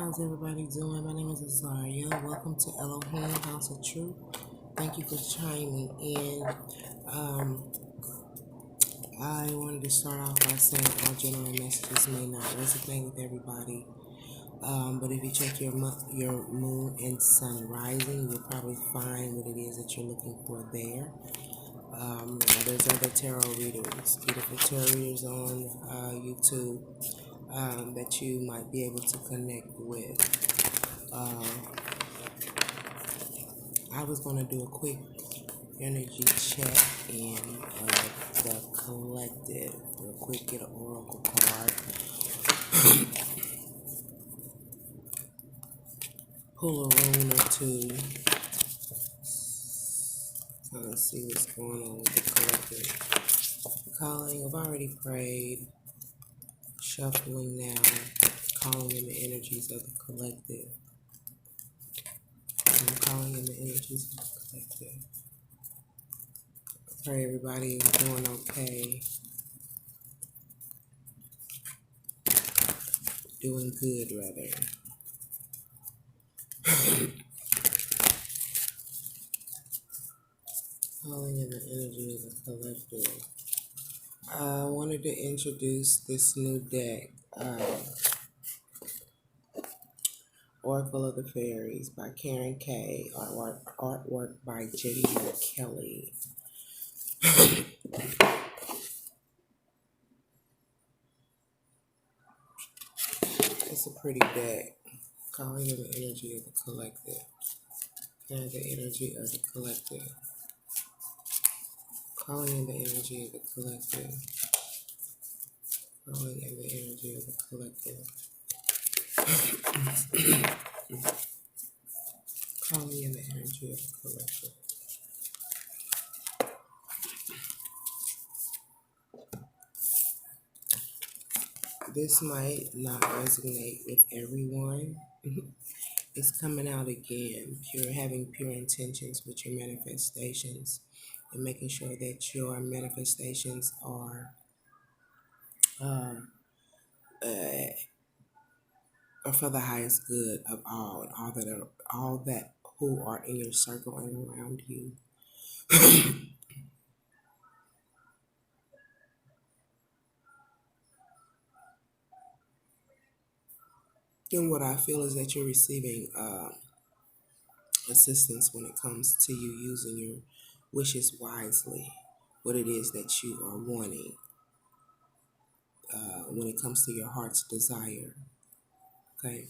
How's everybody doing? My name is Azaria. Welcome to Elohim House of Truth. Thank you for chiming in. Um, I wanted to start off by saying all general messages may not resonate with everybody. But if you check your moon and sun rising, you'll probably find what it is that you're looking for there. There's other tarot readers, beautiful tarot readers on YouTube that you might be able to connect with. I was going to do a quick energy check in the collective. Real quick, get an oracle card. Pull a rune or two. Kind of see what's going on with the collective. Calling, I've already prayed. Shuffling now. Calling in the energies of the collective. I'm calling in the energies of the collective. Pray everybody is doing okay. Doing good, rather. Calling in the energy of the collective. I wanted to introduce this new deck, Oracle of the Fairies by Karen Kay, artwork by J.D. Kelly. It's a pretty deck. Calling in the energy of the collective. And the energy of the collective. Calling in the energy of the collective. Calling in the energy of the collective. Calling in the energy of the collective. This might not resonate with everyone. It's coming out again. Having pure intentions with your manifestations and making sure that your manifestations are for the highest good of all, and all that who are in your circle and around you. And what I feel is that you're receiving assistance when it comes to you using your wishes wisely. What it is that you are wanting when it comes to your heart's desire. Okay.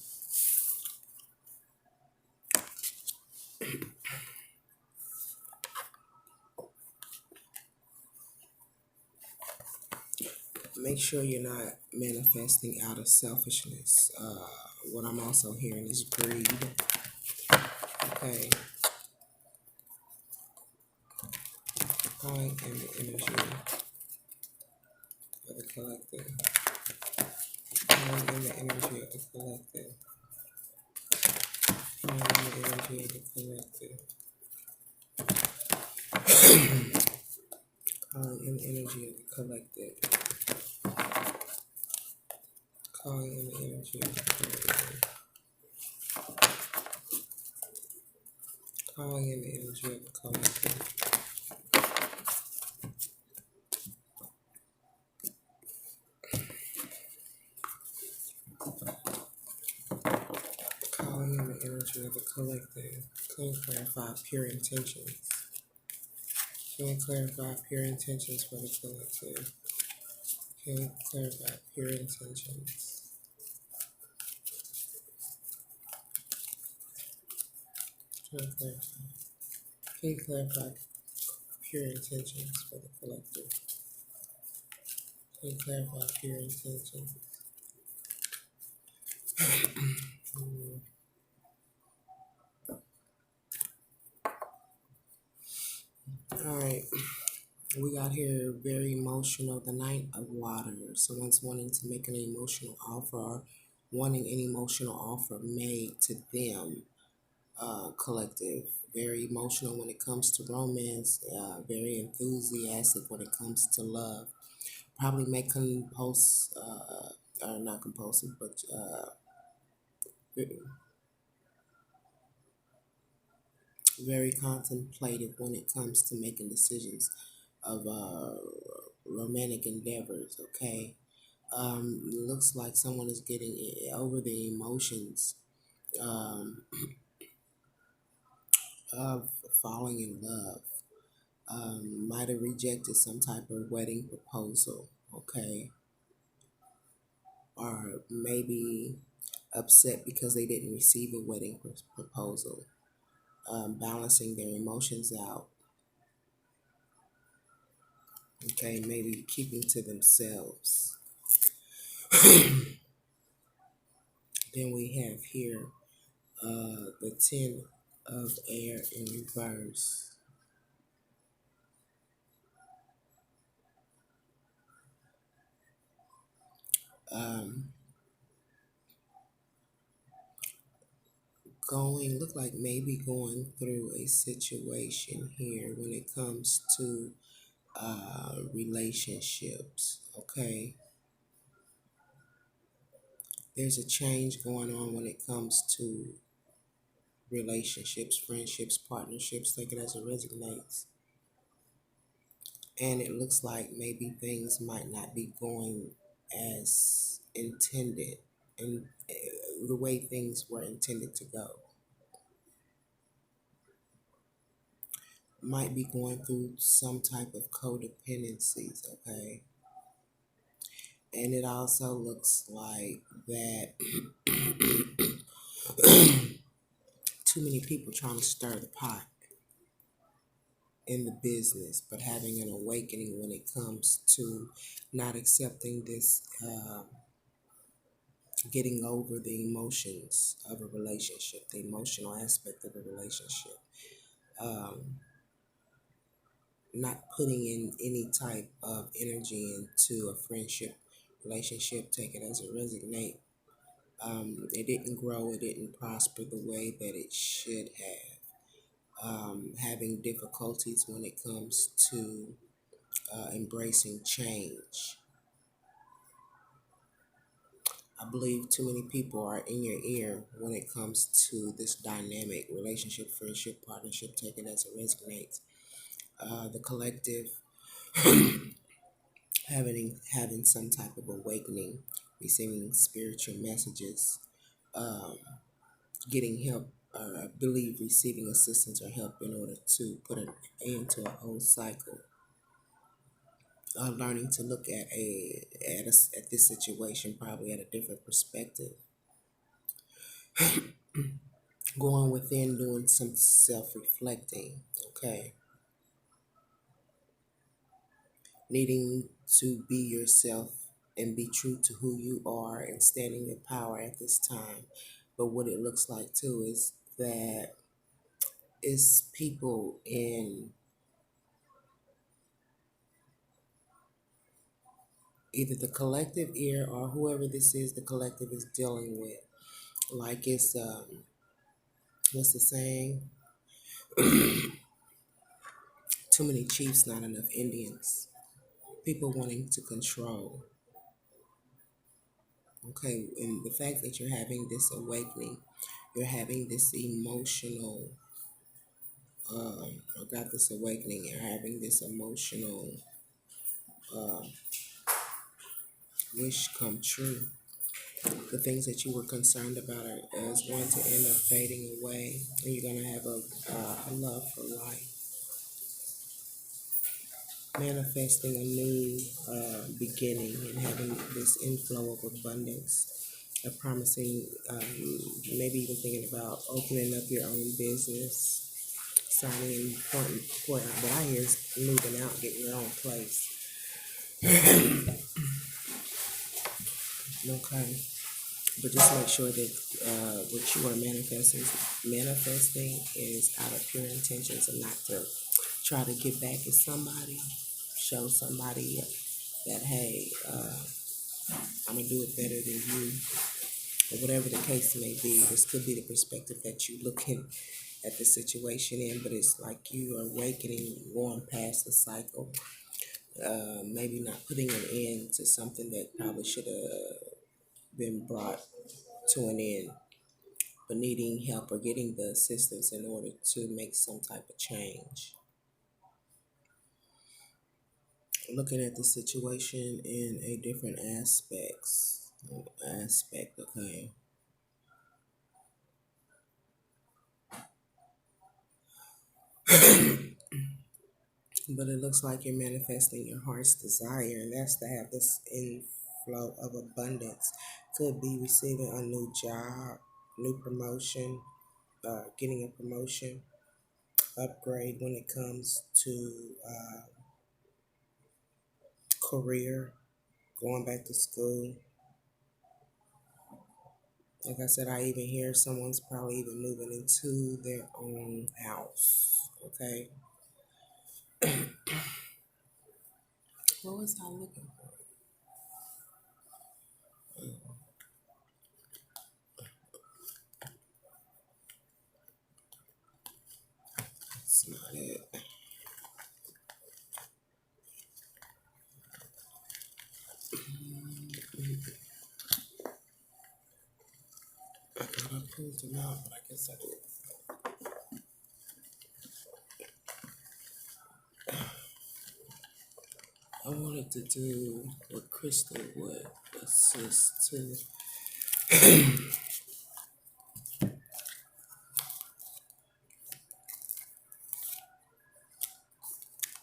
Make sure you're not manifesting out of selfishness. What I'm also hearing is greed. Okay. Calling in the energy of the collective. Calling in the energy of the collective. Calling in the energy of the collective. Calling in the energy of the collective. Calling in the energy of the collective. Calling in the energy of the collective. Calling in the energy of the collective. Can you clarify pure intentions? Can you clarify pure intentions for the collective? Can you clarify pure intentions? Can you clarify pure intentions for the collective? Can you clarify pure intentions? Alright, we got here very emotional, the Knight of Water. Someone's wanting to make an emotional offer or wanting an emotional offer made to them. Collective, very emotional when it comes to romance, very enthusiastic when it comes to love. Probably make or not compulsive, but very contemplative when it comes to making decisions of romantic endeavors. Okay, looks like someone is getting over the emotions um, of falling in love. Might have rejected some type of wedding proposal. Okay, or maybe upset because they didn't receive a wedding proposal. Balancing their emotions out. Okay, maybe keeping to themselves. Then we have here the 10 of air in reverse. Um, look like maybe going through a situation here when it comes to relationships. Okay, there's a change going on when it comes to relationships, friendships, partnerships. Take it as it resonates. And it looks like maybe things might not be going as intended and the way things were intended to go. Might be going through some type of codependencies, okay? And it also looks like that too many people trying to stir the pot in the business, but having an awakening when it comes to not accepting this, getting over the emotions of a relationship, the emotional aspect of a relationship, um, not putting in any type of energy into a friendship relationship, take it as it resonate. It didn't grow, it didn't prosper the way that it should have. Having difficulties when it comes to embracing change. I believe too many people are in your ear when it comes to this dynamic relationship, friendship, partnership, take it as it resonates. The collective having some type of awakening, receiving spiritual messages, um, getting help, or I believe receiving assistance or help in order to put an end to a whole cycle. Learning to look at this situation probably at a different perspective. Going within, doing some self-reflecting. Okay, needing to be yourself and be true to who you are and standing in power at this time. But what it looks like too is that it's people in either the collective ear or whoever this is the collective is dealing with. Like it's what's the saying? Too many chiefs, not enough Indians. People wanting to control. Okay, and the fact that you're having this awakening, you're having this emotional, or got this awakening, you're having this emotional uh, wish come true. The things that you were concerned about is going to end up fading away, and you're going to have a love for life. Manifesting a new beginning and having this inflow of abundance, promising, maybe even thinking about opening up your own business, signing an important point. What I hear is moving out, getting your own place. Okay, but just make sure that what you are manifesting is out of pure intentions and not to try to get back at somebody, show somebody that hey, I'm gonna do it better than you, or whatever the case may be. This could be the perspective that you looking at the situation in, but it's like you are awakening, going past the cycle, maybe not putting an end to something that probably should have been brought to an end. but needing help or getting the assistance in order to make some type of change. Looking at the situation in a different aspect, okay. But it looks like you're manifesting your heart's desire, and that's to have this inflow of abundance. Could be receiving a new job, new promotion, getting a promotion, upgrade when it comes to career, going back to school. Like I said, I even hear someone's probably even moving into their own house. Okay. What was I looking for? That's not it. I thought I pulled them out, but I guess I did. I wanted to do what Crystal would assist to.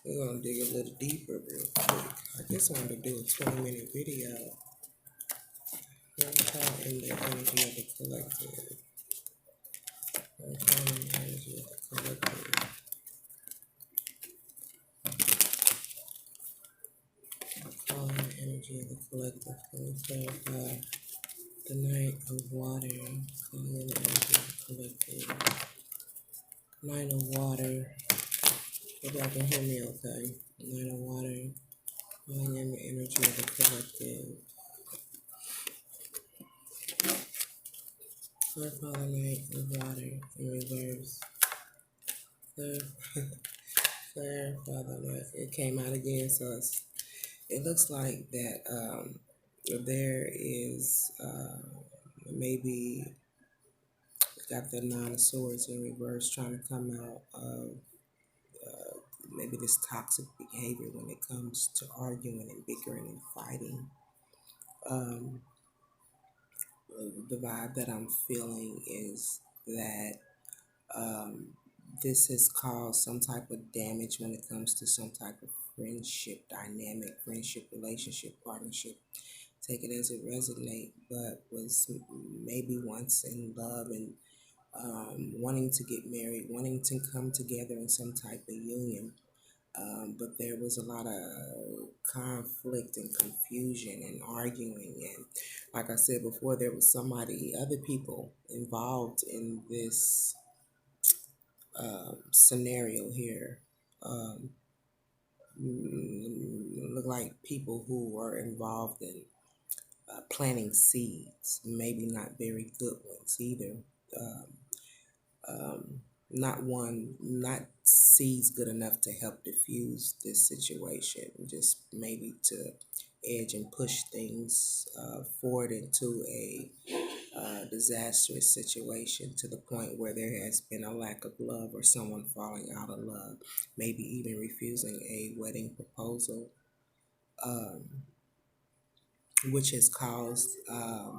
We're gonna dig a little deeper real quick. I guess I wanted to do a 20-minute video. How in the energy of the collective. How in the energy of the collective. How in the energy of the collective. Let me clarify. The Knight of Water. Calling in the energy of the collective. Knight of Water. Hope y'all can hear me okay. Knight of Water. Calling in the energy of the collective. Clear Father Knight of Water in reverse. Clear, clear Father Knight. It came out again, so it looks like that there is maybe got the Nine of Swords in reverse trying to come out of maybe this toxic behavior when it comes to arguing and bickering and fighting. Um, the vibe that I'm feeling is that um, this has caused some type of damage when it comes to some type of friendship dynamic, friendship, relationship, partnership. Take it as it resonate, but was maybe once in love and wanting to get married, wanting to come together in some type of union. But there was a lot of conflict and confusion and arguing. And like I said before, there was other people involved in this scenario here. Um, look like people who were involved in planting seeds, maybe not very good ones either. Um, um, not seeds good enough to help diffuse this situation, just maybe to edge and push things forward into a disastrous situation to the point where there has been a lack of love or someone falling out of love, maybe even refusing a wedding proposal, um, which has caused a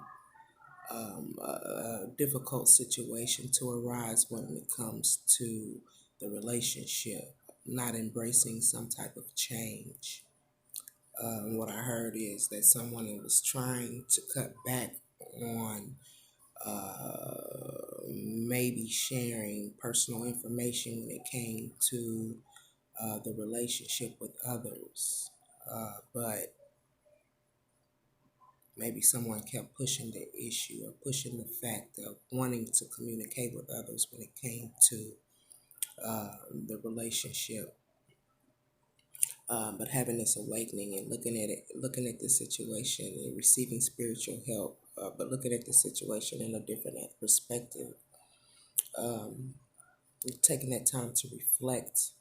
difficult situation to arise when it comes to the relationship, not embracing some type of change. What I heard is that someone was trying to cut back on maybe sharing personal information when it came to the relationship with others. But maybe someone kept pushing the issue or pushing the fact of wanting to communicate with others when it came to the relationship. But having this awakening and looking at the situation and receiving spiritual help, but looking at the situation in a different perspective, taking that time to reflect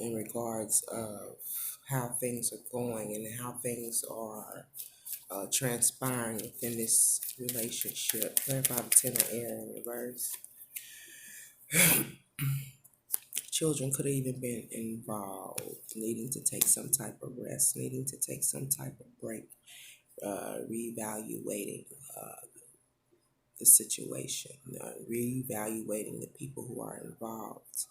in regards of how things are going and how things are transpiring within this relationship. Clarify the ten of air in reverse. Children could have even been involved, needing to take some type of rest, needing to take some type of break, reevaluating the situation, reevaluating the people who are involved.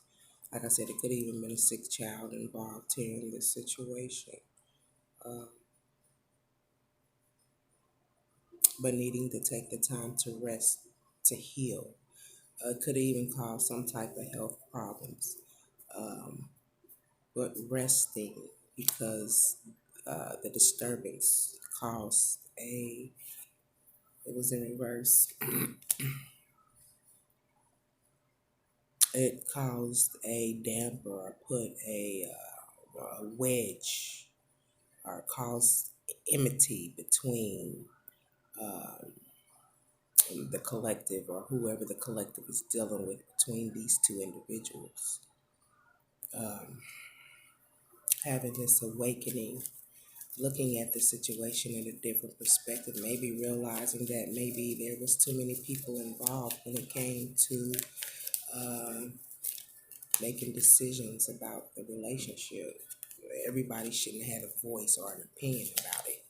Like I said, it could have even been a sick child involved here in this situation. Uh, but needing to take the time to rest, to heal. Could even cause some type of health problems. Um, but resting because the disturbance caused it was in reverse, it caused a damper or put a wedge or caused enmity between um, the collective or whoever the collective is dealing with between these two individuals. Um, Having this awakening, looking at the situation in a different perspective, maybe realizing that maybe there was too many people involved when it came to um, making decisions about the relationship. Everybody shouldn't have had a voice or an opinion about it.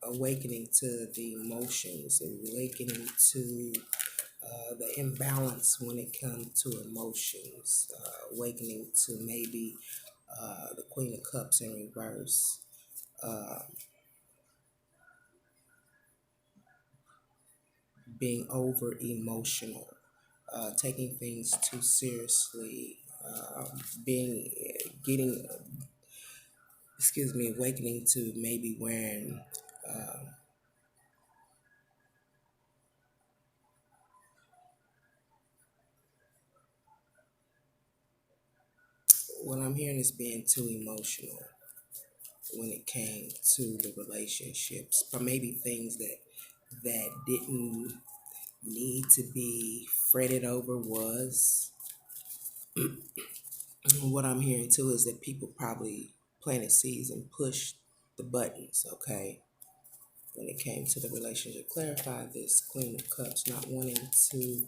Awakening to the emotions, awakening to the imbalance when it comes to emotions, awakening to maybe the Queen of Cups in reverse, uh, being over emotional, taking things too seriously, being getting, excuse me, awakening to maybe wearing. Uh, what I'm hearing is being too emotional when it came to the relationships, but maybe things that didn't need to be fretted over was. What I'm hearing too is that people probably planted seeds and pushed the buttons, okay, when it came to the relationship. Clarify this, Queen of Cups, not wanting to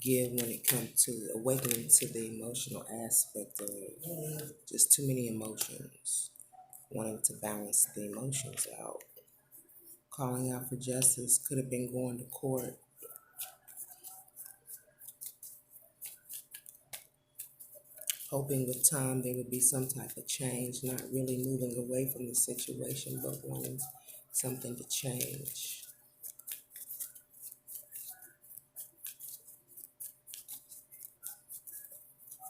give when it comes to awakening to the emotional aspect of it. Just too many emotions, wanting to balance the emotions out. Calling out for justice, could have been going to court, hoping with time there would be some type of change, not really moving away from the situation, but wanting something to change.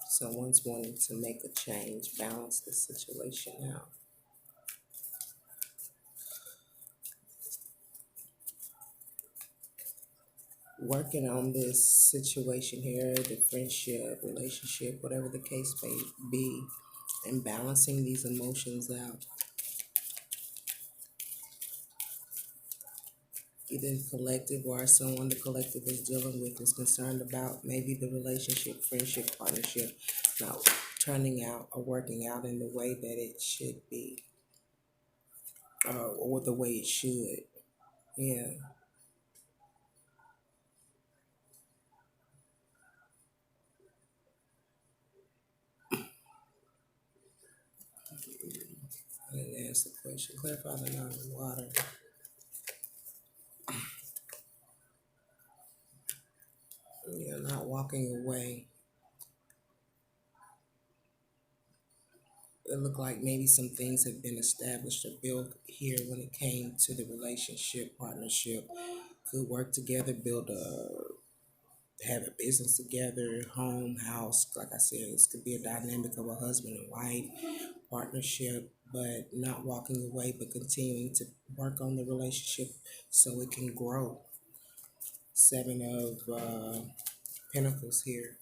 Someone's wanting to make a change, balance the situation out. Working on this situation here, the friendship, relationship, whatever the case may be, and balancing these emotions out. Either collective or someone the collective is dealing with is concerned about maybe the relationship, friendship, partnership not turning out or working out in the way that it should be, or the way it should. Yeah. I didn't ask the question. Clarify the nine of water. Yeah, not walking away. It looked like maybe some things have been established or built here when it came to the relationship, partnership. Could work together, have a business together, home, house. Like I said, this could be a dynamic of a husband and wife partnership, but not walking away, but continuing to work on the relationship so it can grow. Seven of Pentacles here.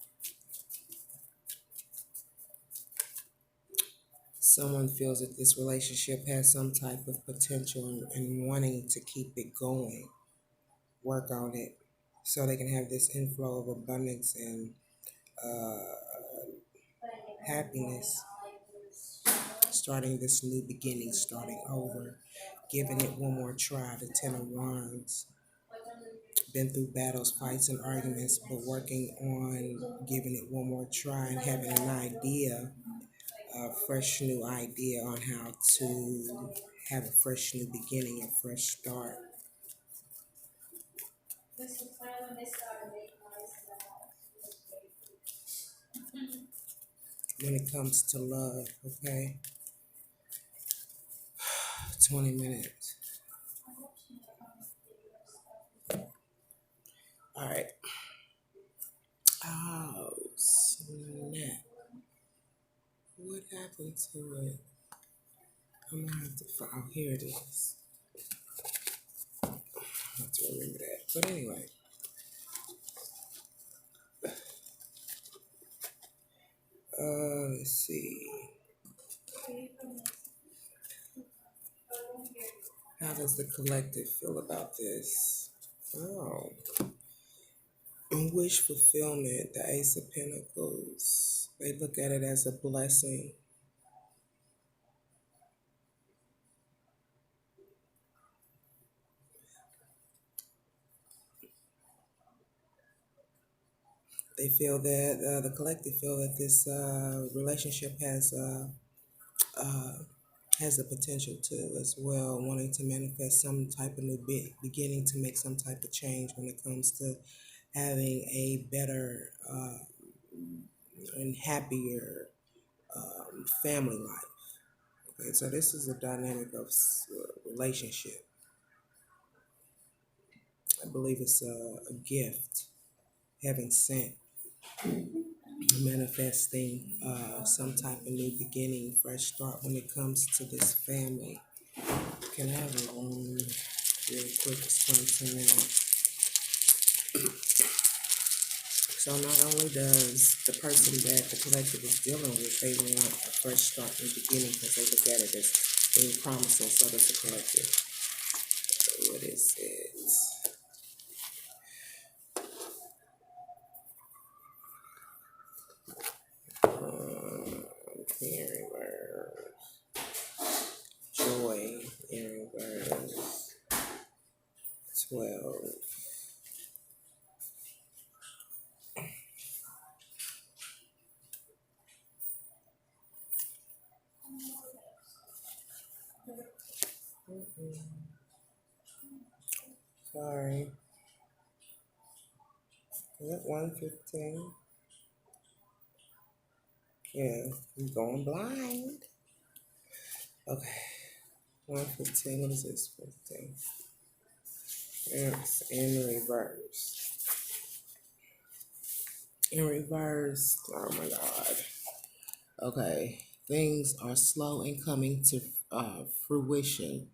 Someone feels that this relationship has some type of potential and wanting to keep it going, work on it, so they can have this inflow of abundance and uh, happiness. starting this new beginning, starting over, giving it one more try. The Ten of Wands, been through battles, fights, and arguments, but working on giving it one more try and having an idea, a fresh new idea on how to have a fresh new beginning, a fresh start. When it comes to love, okay? 20 minutes. All right. Oh, snap. What happened to it? I'm gonna have to oh, here it is. I have to remember that. But anyway. Let's see. How does the collective feel about this? Oh. Wish fulfillment, the Ace of Pentacles. They look at it as a blessing. They feel that the collective feel that this relationship has the potential to as well, wanting to manifest some type of new beginning, to make some type of change when it comes to having a better and happier family life. Okay, so this is a dynamic of relationship. I believe it's a gift, heaven sent, manifesting some type of new beginning, fresh start when it comes to this family. Can I have a room real quick? It's 22 minutes. So not only does the person that the collective is dealing with, they want a fresh start and beginning because they look at it as being promising. So does the collective. So what is it? In reverse. Joy in reverse. 12. Sorry. Is it 115? Yeah, I'm going blind. Okay. 115. What is this? 15. It's in reverse. In reverse. Oh my God. Okay. Things are slow in coming to fruition.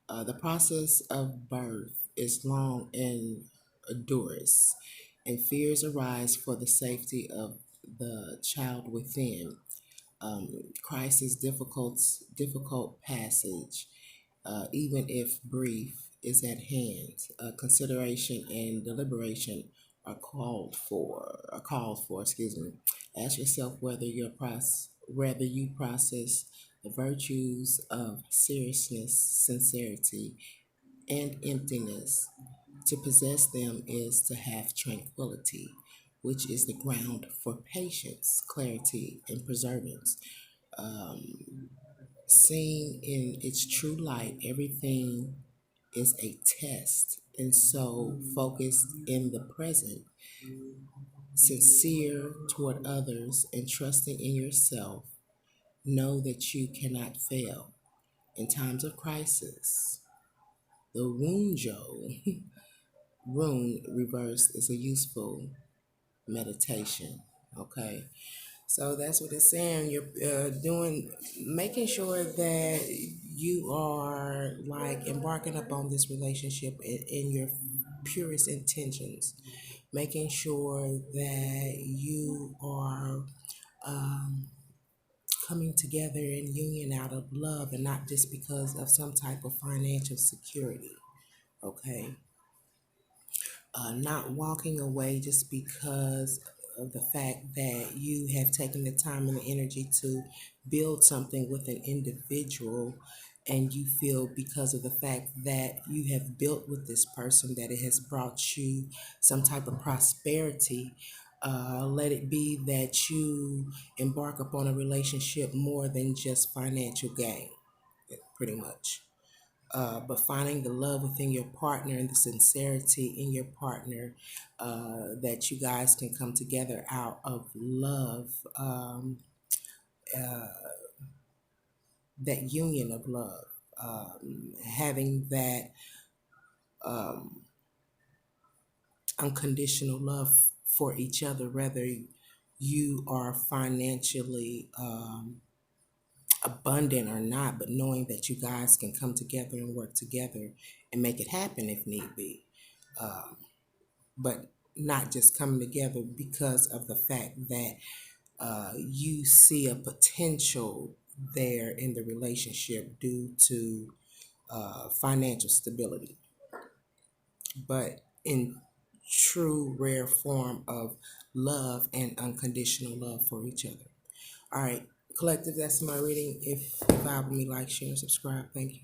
The process of birth is long and arduous, and fears arise for the safety of the child within. Crisis difficult passage, even if brief, is at hand. Consideration and deliberation are called for. Excuse me. Ask yourself whether you process the virtues of seriousness, sincerity, and emptiness. To possess them is to have tranquility, which is the ground for patience, clarity, and perseverance. Seen in its true light, everything is a test, and so focused in the present, sincere toward others, and trusting in yourself, know that you cannot fail. In times of crisis, the Wunjo rune reversed is a useful meditation. Okay, so that's what it's saying. You're making sure that you are like embarking upon this relationship in your purest intentions, making sure that you are coming together in union out of love and not just because of some type of financial security. Okay, not walking away just because of the fact that you have taken the time and the energy to build something with an individual, and you feel because of the fact that you have built with this person that it has brought you some type of prosperity. Let it be that you embark upon a relationship more than just financial gain, pretty much. But finding the love within your partner and the sincerity in your partner, that you guys can come together out of love, that union of love, having that unconditional love for each other, whether you are financially abundant or not, but knowing that you guys can come together and work together and make it happen if need be. But not just coming together because of the fact that you see a potential there in the relationship due to financial stability, but in true rare form of love and unconditional love for each other. All right, collective, that's my reading. If you vibe with me, like, share, and subscribe. Thank you.